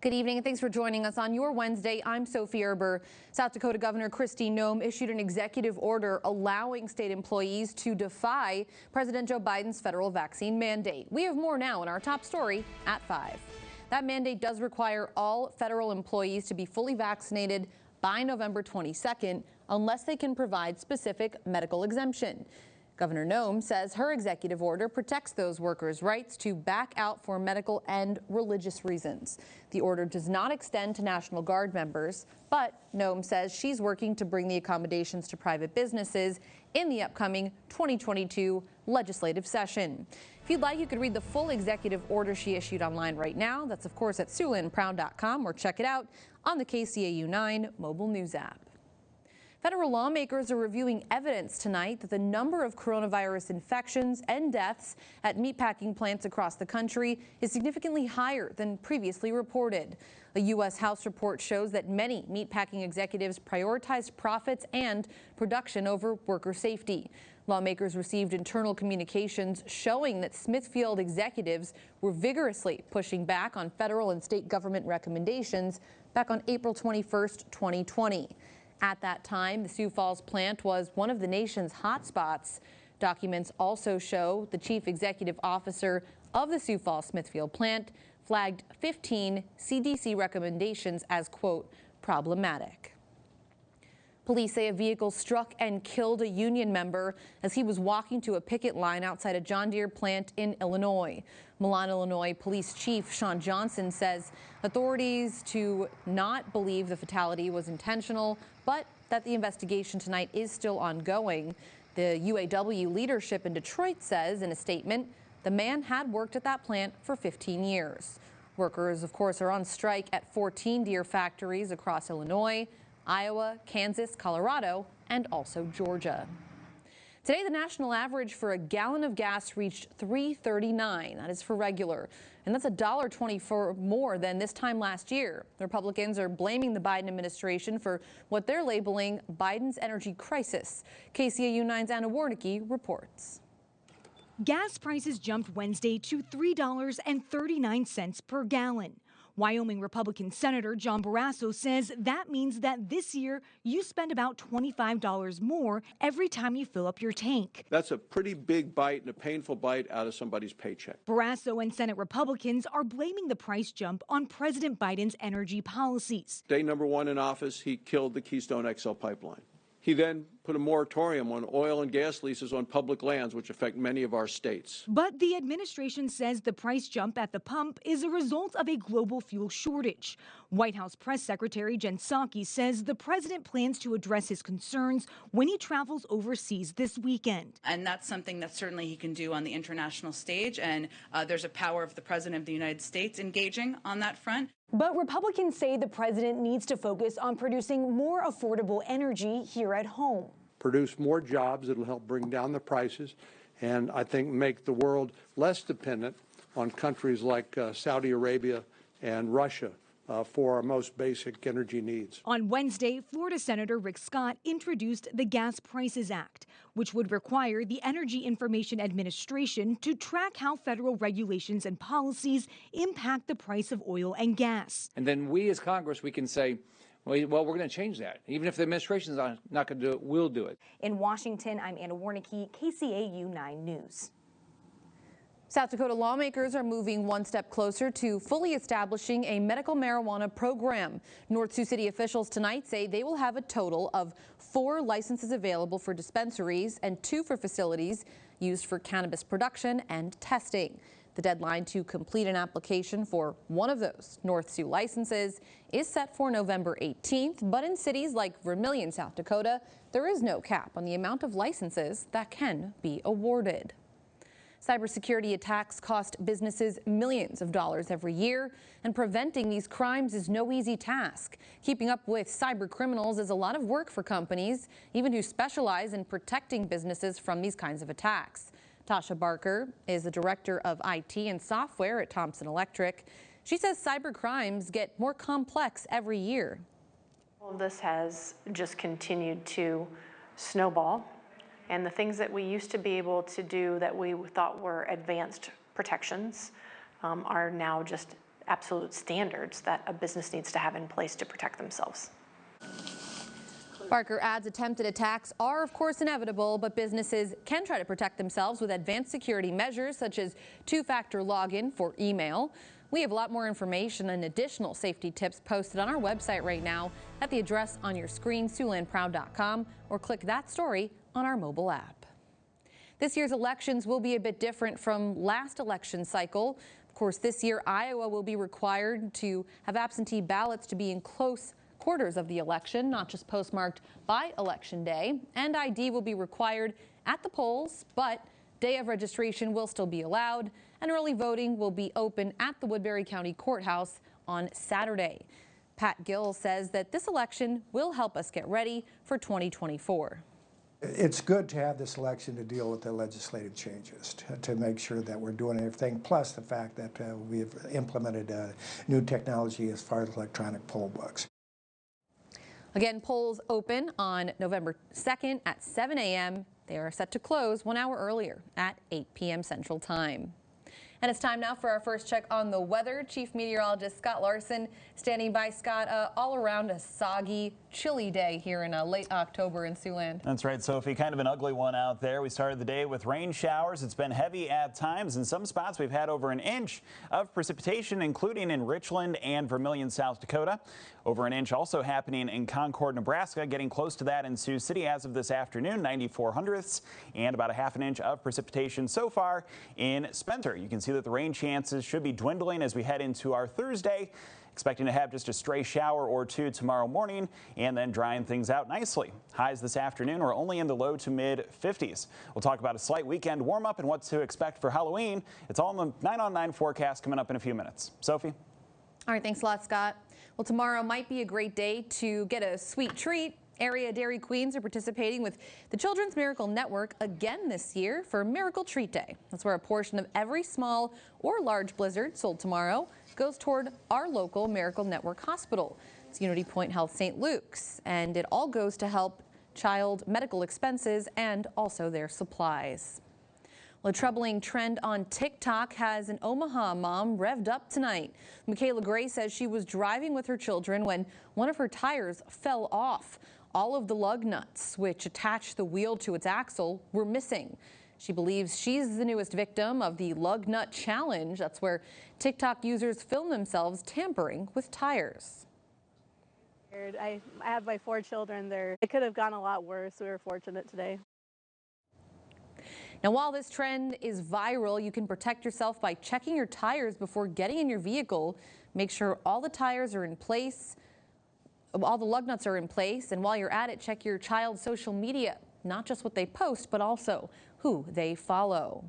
Good evening and thanks for joining us on your Wednesday. I'm Sophie Erber. South Dakota Governor Kristi Noem issued an executive order allowing state employees to defy President Joe Biden's federal vaccine mandate. We have more now in our top story at 5. That mandate does require all federal employees to be fully vaccinated by November 22nd unless they can provide specific medical exemption. Governor Noem says her executive order protects those workers' rights to back out for medical and religious reasons. The order does not extend to National Guard members, but Noem says she's working to bring the accommodations to private businesses in the upcoming 2022 legislative session. If you'd like, you could read the full executive order she issued online right now. That's, of course, at SiouxlandProud.com or check it out on the KCAU 9 mobile news app. Federal lawmakers are reviewing evidence tonight that the number of coronavirus infections and deaths at meatpacking plants across the country is significantly higher than previously reported. A U.S. House report shows that many meatpacking executives prioritized profits and production over worker safety. Lawmakers received internal communications showing that Smithfield executives were vigorously pushing back on federal and state government recommendations back on April 21st, 2020. At that time, the Sioux Falls plant was one of the nation's hot spots. Documents also show the chief executive officer of the Sioux Falls Smithfield plant flagged 15 CDC recommendations as, quote, problematic. Police say a vehicle struck and killed a union member as he was walking to a picket line outside a John Deere plant in Illinois. MILAN, Illinois Police Chief Sean Johnson says authorities do not believe the fatality was intentional, but that the investigation tonight is still ongoing. The UAW leadership in Detroit says in a statement the man had worked at that plant for 15 years. Workers, of course, are on strike at 14 Deere factories across Illinois, Iowa, Kansas, Colorado, and also Georgia. Today, the national average for a gallon of gas reached $3.39. That is for regular, and that's $1.24 more than this time last year. Republicans are blaming the Biden administration for what they're labeling Biden's energy crisis. KCAU 9's Anna Warnicki reports. Gas prices jumped Wednesday to $3.39 per gallon. Wyoming Republican Senator John Barrasso says that means that this year you spend about $25 more every time you fill up your tank. That's a pretty big bite and a painful bite out of somebody's paycheck. Barrasso and Senate Republicans are blaming the price jump on President Biden's energy policies. Day number one in office, he killed the Keystone XL pipeline. He then put a moratorium on oil and gas leases on public lands, which affect many of our states. But the administration says the price jump at the pump is a result of a global fuel shortage. White House Press Secretary Jen Psaki says the president plans to address his concerns when he travels overseas this weekend. And that's something that certainly he can do on the international stage. And there's a power of the president of the United States engaging on that front. But Republicans say the president needs to focus on producing more affordable energy here at home. Produce more jobs that will help bring down the prices and I think make the world less dependent on countries like Saudi Arabia and Russia for our most basic energy needs. On Wednesday, Florida Senator Rick Scott introduced the Gas Prices Act, which would require the Energy Information Administration to track how federal regulations and policies impact the price of oil and gas. And then we as Congress, we can say, well, we're going to change that. Even if the administration is not going to do it, we'll do it. In Washington, I'm Anna Warnicki, KCAU 9 News. South Dakota lawmakers are moving one step closer to fully establishing a medical marijuana program. North Sioux City officials tonight say they will have a total of 4 licenses available for dispensaries and 2 for facilities used for cannabis production and testing. The deadline to complete an application for one of those North Sioux licenses is set for November 18th, but in cities like Vermillion, South Dakota, there is no cap on the amount of licenses that can be awarded. Cybersecurity attacks cost businesses millions of dollars every year, and preventing these crimes is no easy task. Keeping up with cyber criminals is a lot of work for companies, even who specialize in protecting businesses from these kinds of attacks. TASHA Barker is the director of IT and software at Thompson Electric. She says cyber crimes get more complex every year. All of this has just continued to snowball. And the things that we used to be able to do that we thought were advanced protections are now just absolute standards that a business needs to have in place to protect themselves. Barker adds attempted attacks are, of course, inevitable, but businesses can try to protect themselves with advanced security measures such as two-factor login for email. We have a lot more information and additional safety tips posted on our website right now at the address on your screen, SiouxlandProud.com, or click that story on our mobile app. This year's elections will be a bit different from last election cycle. Of course, this year, Iowa will be required to have absentee ballots to be in close quarters of the election, not just postmarked by Election Day. And ID will be required at the polls, but day of registration will still be allowed, and early voting will be open at the Woodbury County Courthouse on Saturday. Pat Gill says that this election will help us get ready for 2024. It's good to have this election to deal with the legislative changes, to make sure that we're doing everything, plus the fact that we've implemented new technology as far as electronic poll books. Again, polls open on November 2nd at 7 a.m. They are set to close 1 hour earlier at 8 p.m. Central Time. And it's time now for our first check on the weather. Chief Meteorologist Scott Larson standing by. Scott, all around a soggy, chilly day here in late October in Siouxland. That's right, Sophie. Kind of an ugly one out there. We started the day with rain showers. It's been heavy at times. In some spots, we've had over an inch of precipitation, including in Richland and Vermilion, South Dakota. Over an inch also happening in Concord, Nebraska, getting close to that in Sioux City as of this afternoon, 94 hundredths, and about a half an inch of precipitation so far in Spencer. You can see that the rain chances should be dwindling as we head into our Thursday. Expecting to have just a stray shower or two tomorrow morning and then drying things out nicely. Highs this afternoon are only in the low to mid 50s. We'll talk about a slight weekend warm up and what to expect for Halloween. It's all in the 9 on 9 forecast coming up in a few minutes. Sophie? All right, thanks a lot, Scott. Well, tomorrow might be a great day to get a sweet treat. Area Dairy Queens are participating with the Children's Miracle Network again this year for Miracle Treat Day. That's where a portion of every small or large blizzard sold tomorrow goes toward our local Miracle Network hospital. It's Unity Point Health St. Luke's, and it all goes to help child medical expenses and also their supplies. Well, a troubling trend on TikTok has an Omaha mom revved up tonight. Michaela Gray says she was driving with her children when one of her tires fell off. All of the lug nuts, which attach the wheel to its axle, were missing. She believes she's the newest victim of the lug nut challenge. That's where TikTok users film themselves tampering with tires. I have my 4 children there. It could have gone a lot worse. We were fortunate today. Now, while this trend is viral, you can protect yourself by checking your tires before getting in your vehicle. Make sure all the tires are in place, all the lug nuts are in place, and while you're at it, check your child's social media, not just what they post, but also who they follow.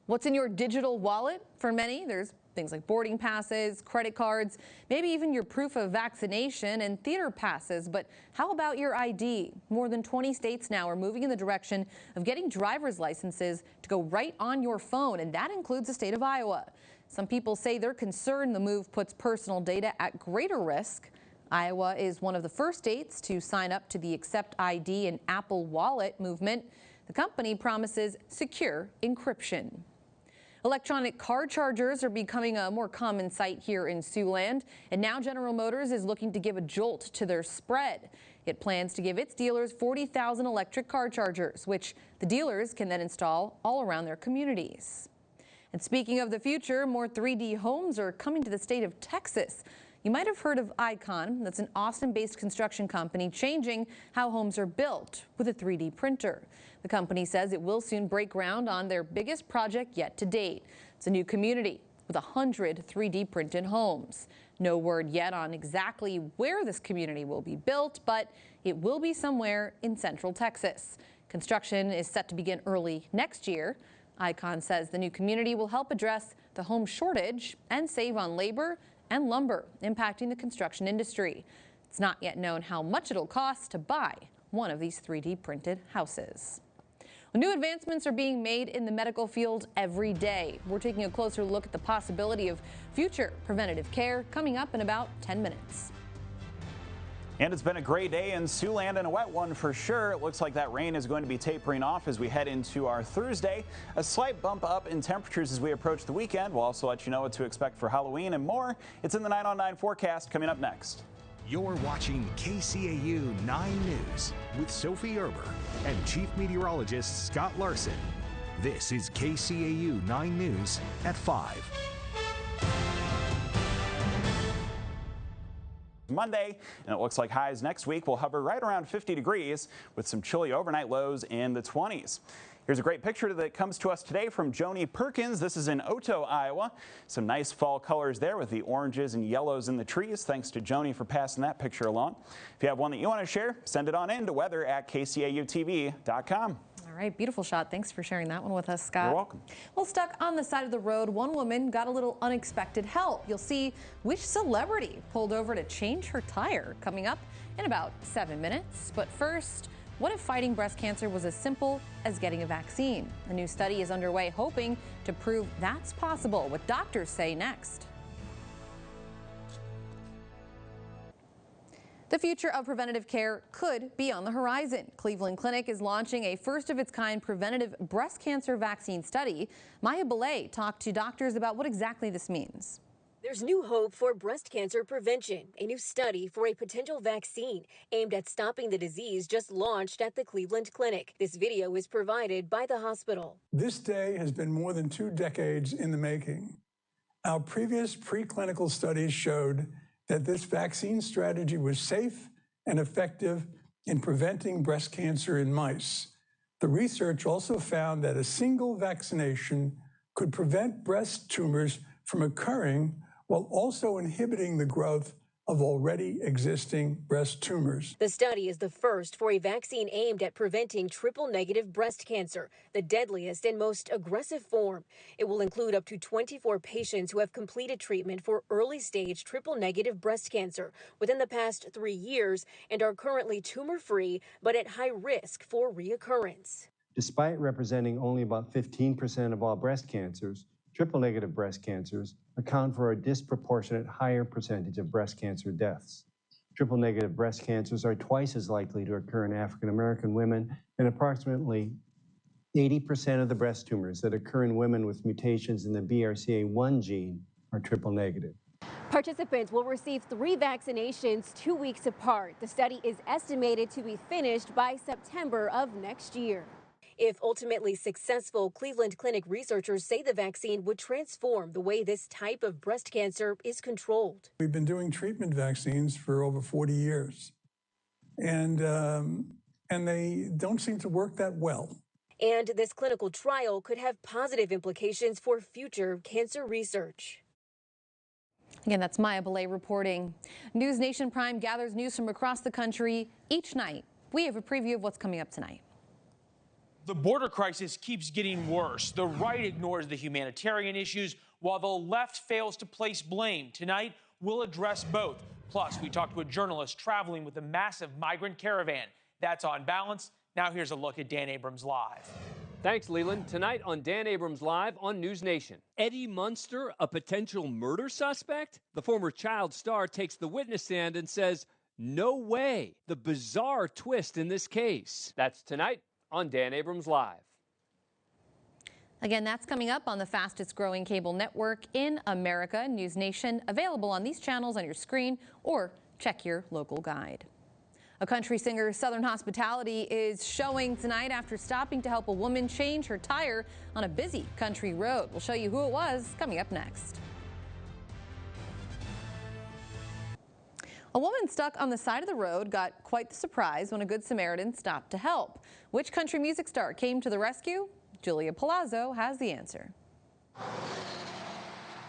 What's in your digital wallet? For many, there's things like boarding passes, credit cards, maybe even your proof of vaccination and theater passes. But how about your ID? More than 20 states now are moving in the direction of getting driver's licenses to go right on your phone, and that includes the state of Iowa. Some people say they're concerned the move puts personal data at greater risk. Iowa is one of the first states to sign up to the Accept ID and Apple Wallet movement. The company promises secure encryption. Electronic car chargers are becoming a more common sight here in Siouxland, and now General Motors is looking to give a jolt to their spread. It plans to give its dealers 40,000 electric car chargers, which the dealers can then install all around their communities. And speaking of the future, more 3D homes are coming to the state of Texas. You might have heard of Icon. That's an Austin-based construction company changing how homes are built with a 3D printer. The company says it will soon break ground on their biggest project yet to date. It's a new community with 100 3D printed homes. No word yet on exactly where this community will be built, but it will be somewhere in central Texas. Construction is set to begin early next year. Icon says the new community will help address the home shortage and save on labor and lumber, impacting the construction industry. It's not yet known how much it'll cost to buy one of these 3D printed houses. Well, new advancements are being made in the medical field every day. We're taking a closer look at the possibility of future preventative care coming up in about 10 minutes. And it's been a great day in Siouxland and a wet one for sure. It looks like that rain is going to be tapering off as we head into our Thursday. A slight bump up in temperatures as we approach the weekend. We'll also let you know what to expect for Halloween and more. It's in the 9 on 9 forecast coming up next. You're watching KCAU 9 News with Sophie Erber and Chief Meteorologist Scott Larson. This is KCAU 9 News at 5. Monday, and it looks like highs next week will hover right around 50 degrees with some chilly overnight lows in the 20s. Here's a great picture that comes to us today from Joni Perkins. This is in Otoe, Iowa. Some nice fall colors there with the oranges and yellows in the trees. Thanks to Joni for passing that picture along. If you have one that you want to share, send it on in to weather@kcautv.com. All right, beautiful shot. Thanks for sharing that one with us, Scott. You're welcome. Well, stuck on the side of the road, one woman got a little unexpected help. You'll see which celebrity pulled over to change her tire coming up in about 7 minutes. But first, what if fighting breast cancer was as simple as getting a vaccine? A new study is underway hoping to prove that's possible. What doctors say next. The future of preventative care could be on the horizon. Cleveland Clinic is launching a first-of-its-kind preventative breast cancer vaccine study. Maya Belay talked to doctors about what exactly this means. There's new hope for breast cancer prevention. A new study for a potential vaccine aimed at stopping the disease just launched at the Cleveland Clinic. This video is provided by the hospital. This day has been more than 2 decades in the making. Our previous preclinical studies showed that this vaccine strategy was safe and effective in preventing breast cancer in mice. The research also found that a single vaccination could prevent breast tumors from occurring while also inhibiting the growth of already existing breast tumors. The study is the first for a vaccine aimed at preventing triple-negative breast cancer, the deadliest and most aggressive form. It will include up to 24 patients who have completed treatment for early-stage triple-negative breast cancer within the past 3 years and are currently tumor-free but at high risk for reoccurrence. Despite representing only about 15% of all breast cancers, triple-negative breast cancers account for a disproportionate higher percentage of breast cancer deaths. Triple-negative breast cancers are twice as likely to occur in African American women, and approximately 80% of the breast tumors that occur in women with mutations in the BRCA1 gene are triple-negative. Participants will receive 3 vaccinations 2 weeks apart. The study is estimated to be finished by September of next year. If ultimately successful, Cleveland Clinic researchers say the vaccine would transform the way this type of breast cancer is controlled. We've been doing treatment vaccines for over 40 years, and they don't seem to work that well. And this clinical trial could have positive implications for future cancer research. Again, that's Maya Belay reporting. News Nation Prime gathers news from across the country each night. We have a preview of what's coming up tonight. The border crisis keeps getting worse. The right ignores the humanitarian issues while the left fails to place blame. Tonight, we'll address both. Plus, we talked to a journalist traveling with a massive migrant caravan. That's On Balance. Now here's a look at Dan Abrams Live. Thanks, Leland. Tonight on Dan Abrams Live on News Nation. Eddie Munster, a potential murder suspect? The former child star takes the witness stand and says, no way. The bizarre twist in this case. That's tonight on Dan Abrams Live. Again, that's coming up on the fastest growing cable network in America, News Nation, available on these channels on your screen or check your local guide. A country singer's Southern hospitality is showing tonight after stopping to help a woman change her tire on a busy country road. We'll show you who it was coming up next. A woman stuck on the side of the road got quite the surprise when a Good Samaritan stopped to help. Which country music star came to the rescue? Julia Palazzo has the answer.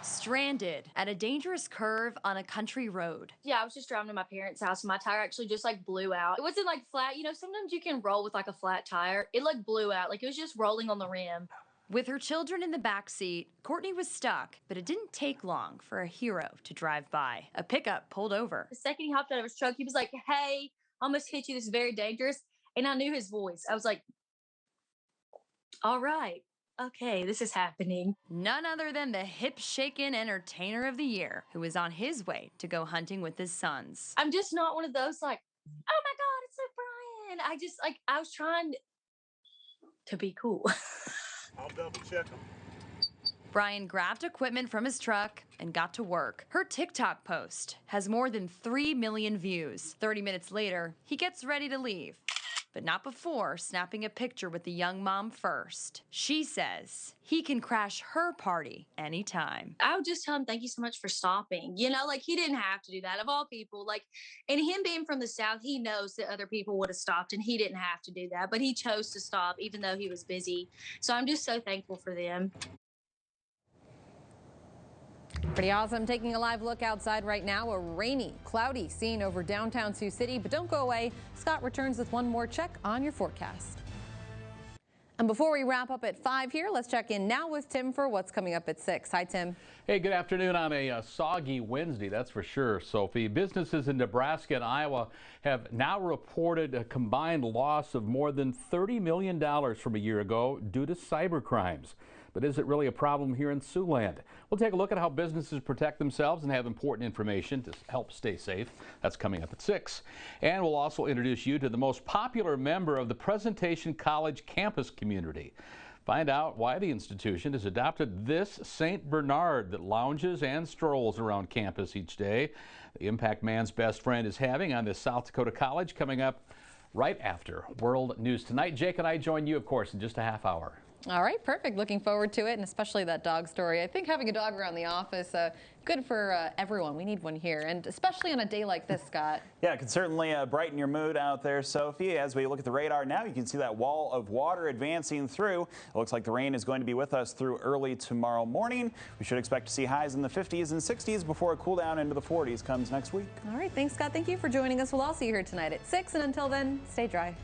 Stranded at a dangerous curve on a country road. Yeah, I was just driving to my parents' house and my tire actually just like blew out. It wasn't like flat, you know, sometimes you can roll with like a flat tire. It like blew out, like it was just rolling on the rim. With her children in the back seat, Courtney was stuck, but it didn't take long for a hero to drive by. A pickup pulled over. The second he hopped out of his truck, he was like, hey, I almost hit you, this is very dangerous. And I knew his voice. I was like, all right. okay, this is happening. None other than the hip-shaking entertainer of the year, who is on his way to go hunting with his sons. I'm just not one of those like, oh my God, it's like Bryan. I was trying to be cool. I'll double check them. Bryan grabbed equipment from his truck and got to work. Her TikTok post has more than 3 million views. 30 minutes later, he gets ready to leave, but not before snapping a picture with the young mom first. She says he can crash her party anytime. I would just tell him, thank you so much for stopping. You know, like he didn't have to do that of all people. Like, and him being from the South, he knows that other people would have stopped and he didn't have to do that, but he chose to stop even though he was busy. So I'm just so thankful for them. Pretty awesome. Taking a live look outside right now. A rainy, cloudy scene over downtown Sioux City. But don't go away. Scott returns with one more check on your forecast. And before we wrap up at 5 here, let's check in now with Tim for what's coming up at 6. Hi, Tim. Hey, good afternoon on a soggy Wednesday, that's for sure, Sophie. Businesses in Nebraska and Iowa have now reported a combined loss of more than $30 million from a year ago due to cybercrimes. But is it really a problem here in Siouxland? We'll take a look at how businesses protect themselves and have important information to help stay safe. That's coming up at 6. And we'll also introduce you to the most popular member of the Presentation College campus community. Find out why the institution has adopted this St. Bernard that lounges and strolls around campus each day. The impact man's best friend is having on this South Dakota college coming up right after World News Tonight. Jake and I join you, of course, in just a half hour. All right, perfect. Looking forward to it, and especially that dog story. I think having a dog around the office, good for everyone. We need one here, and especially on a day like this, Scott. Yeah, it can certainly brighten your mood out there, Sophie. As we look at the radar now, you can see that wall of water advancing through. It looks like the rain is going to be with us through early tomorrow morning. We should expect to see highs in the 50s and 60s before a cool down into the 40s comes next week. All right, thanks, Scott. Thank you for joining us. We'll all see you here tonight at 6, and until then, stay dry.